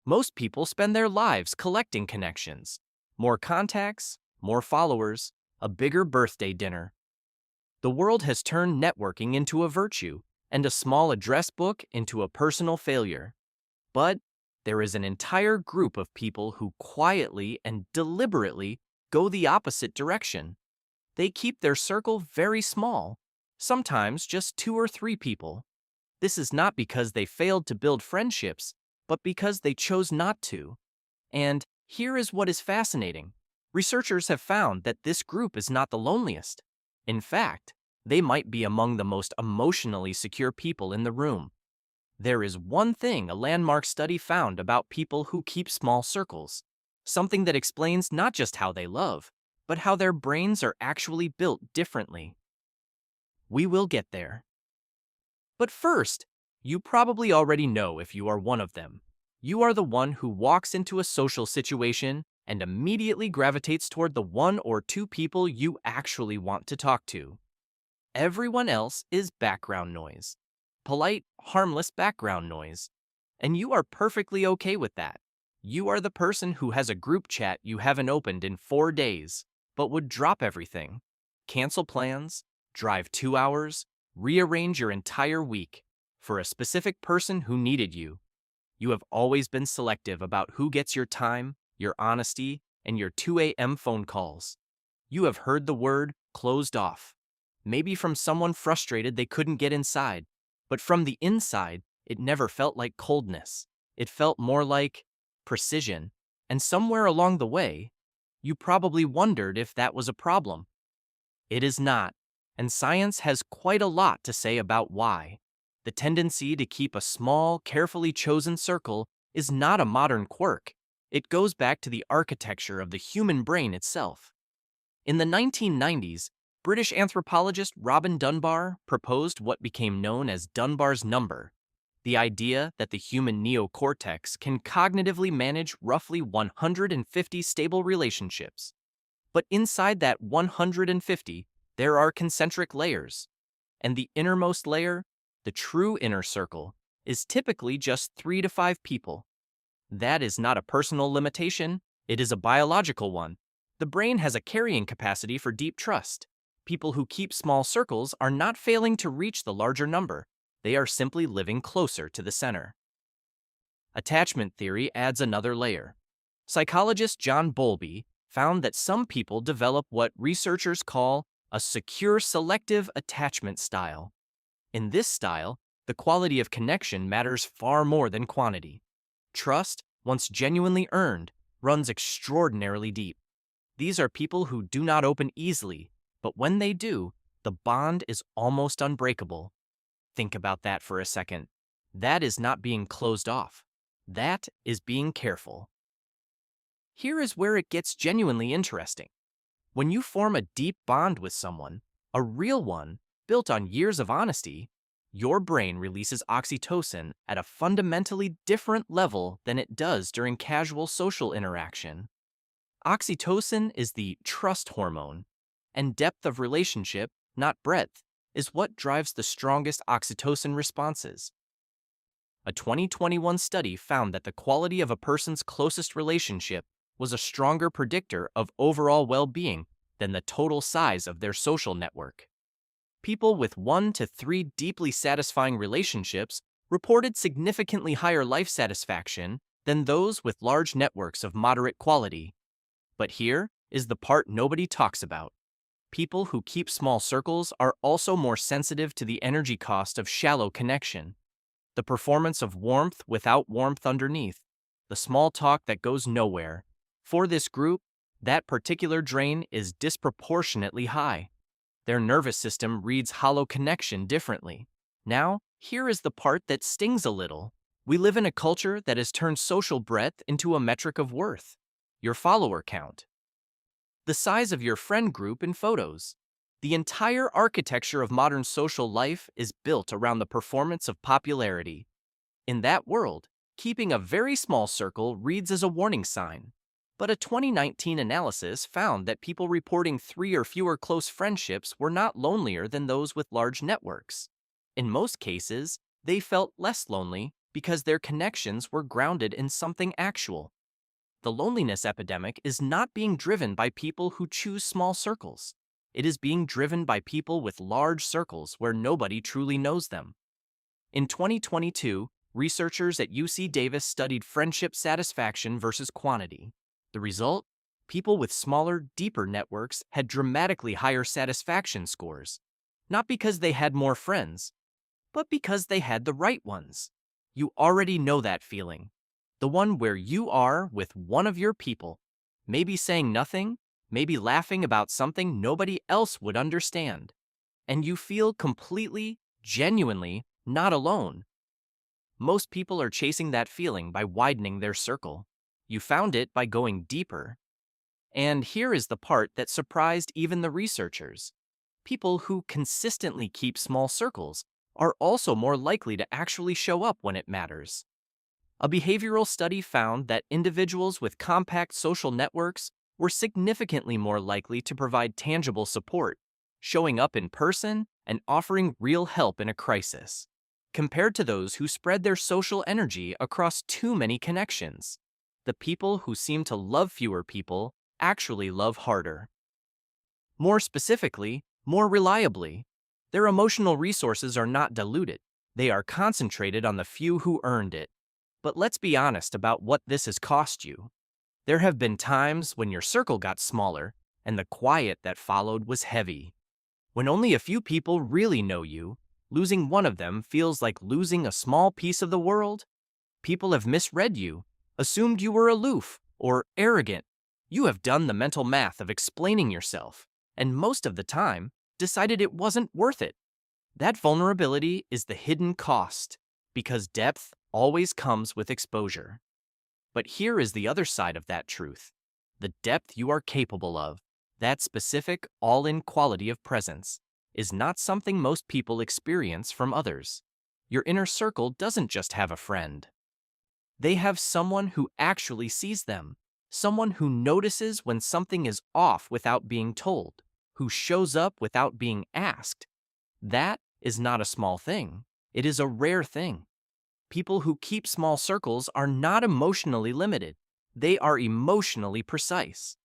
Most people spend their lives collecting connections. More contacts, more followers, a bigger birthday dinner. The world has turned networking into a virtue and a small address book into a personal failure. But there is an entire group of people who quietly and deliberately go the opposite direction. They keep their circle very small, sometimes just 2 or 3 people. This is not because they failed to build friendships, but because they chose not to. And here is what is fascinating. Researchers have found that this group is not the loneliest. In fact, they might be among the most emotionally secure people in the room. There is one thing a landmark study found about people who keep small circles, something that explains not just how they love, but how their brains are actually built differently. We will get there. But first, you probably already know if you are one of them. You are the one who walks into a social situation and immediately gravitates toward the 1 or 2 people you actually want to talk to. Everyone else is background noise. Polite, harmless background noise. And you are perfectly okay with that. You are the person who has a group chat you haven't opened in 4 days, but would drop everything, cancel plans, drive 2 hours, rearrange your entire week for a specific person who needed you. You have always been selective about who gets your time, your honesty, and your 2 a.m. phone calls. You have heard the word closed off. Maybe from someone frustrated they couldn't get inside, but from the inside, it never felt like coldness. It felt more like precision. And somewhere along the way, you probably wondered if that was a problem. It is not, and science has quite a lot to say about why. The tendency to keep a small, carefully chosen circle is not a modern quirk. It goes back to the architecture of the human brain itself. In the 1990s, British anthropologist Robin Dunbar proposed what became known as Dunbar's number, the idea that the human neocortex can cognitively manage roughly 150 stable relationships. But inside that 150, there are concentric layers. And the innermost layer, the true inner circle, is typically just 3 to 5 people. That is not a personal limitation, it is a biological one. The brain has a carrying capacity for deep trust. People who keep small circles are not failing to reach the larger number. They are simply living closer to the center. Attachment theory adds another layer. Psychologist John Bowlby found that some people develop what researchers call a secure selective attachment style. In this style, the quality of connection matters far more than quantity. Trust, once genuinely earned, runs extraordinarily deep. These are people who do not open easily, but when they do, the bond is almost unbreakable. Think about that for a second. That is not being closed off. That is being careful. Here is where it gets genuinely interesting. When you form a deep bond with someone, a real one, built on years of honesty, your brain releases oxytocin at a fundamentally different level than it does during casual social interaction. Oxytocin is the trust hormone, and depth of relationship, not breadth, is what drives the strongest oxytocin responses. A 2021 study found that the quality of a person's closest relationship was a stronger predictor of overall well-being than the total size of their social network. People with 1 to 3 deeply satisfying relationships reported significantly higher life satisfaction than those with large networks of moderate quality. But here is the part nobody talks about. People who keep small circles are also more sensitive to the energy cost of shallow connection. The performance of warmth without warmth underneath. The small talk that goes nowhere. For this group, that particular drain is disproportionately high. Their nervous system reads hollow connection differently. Now, here is the part that stings a little. We live in a culture that has turned social breadth into a metric of worth. Your follower count. The size of your friend group in photos. The entire architecture of modern social life is built around the performance of popularity. In that world, keeping a very small circle reads as a warning sign. But a 2019 analysis found that people reporting 3 or fewer close friendships were not lonelier than those with large networks. In most cases, they felt less lonely because their connections were grounded in something actual. The loneliness epidemic is not being driven by people who choose small circles. It is being driven by people with large circles where nobody truly knows them. In 2022, researchers at UC Davis studied friendship satisfaction versus quantity. The result? People with smaller, deeper networks had dramatically higher satisfaction scores, not because they had more friends, but because they had the right ones. You already know that feeling. The one where you are with one of your people, maybe saying nothing, maybe laughing about something nobody else would understand. And you feel completely, genuinely not alone. Most people are chasing that feeling by widening their circle. You found it by going deeper. And here is the part that surprised even the researchers. People who consistently keep small circles are also more likely to actually show up when it matters. A behavioral study found that individuals with compact social networks were significantly more likely to provide tangible support, showing up in person and offering real help in a crisis, compared to those who spread their social energy across too many connections. The people who seem to love fewer people actually love harder. More specifically, more reliably. Their emotional resources are not diluted. They are concentrated on the few who earned it. But let's be honest about what this has cost you. There have been times when your circle got smaller, and the quiet that followed was heavy. When only a few people really know you, losing one of them feels like losing a small piece of the world. People have misread you, assumed you were aloof or arrogant. You have done the mental math of explaining yourself, and most of the time, decided it wasn't worth it. That vulnerability is the hidden cost, because depth always comes with exposure. But here is the other side of that truth. The depth you are capable of, that specific all-in quality of presence, is not something most people experience from others. Your inner circle doesn't just have a friend. They have someone who actually sees them, someone who notices when something is off without being told, who shows up without being asked. That is not a small thing. It is a rare thing. People who keep small circles are not emotionally limited. They are emotionally precise.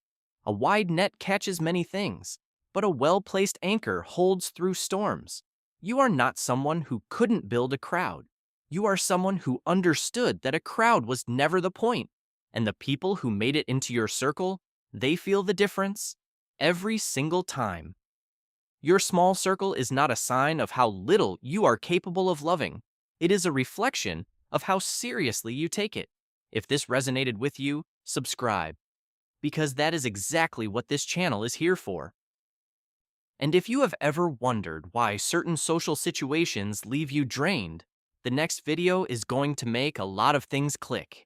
A wide net catches many things, but a well-placed anchor holds through storms. You are not someone who couldn't build a crowd. You are someone who understood that a crowd was never the point. And the people who made it into your circle, they feel the difference every single time. Your small circle is not a sign of how little you are capable of loving. It is a reflection of how seriously you take it. If this resonated with you, subscribe, because that is exactly what this channel is here for. And if you have ever wondered why certain social situations leave you drained, the next video is going to make a lot of things click.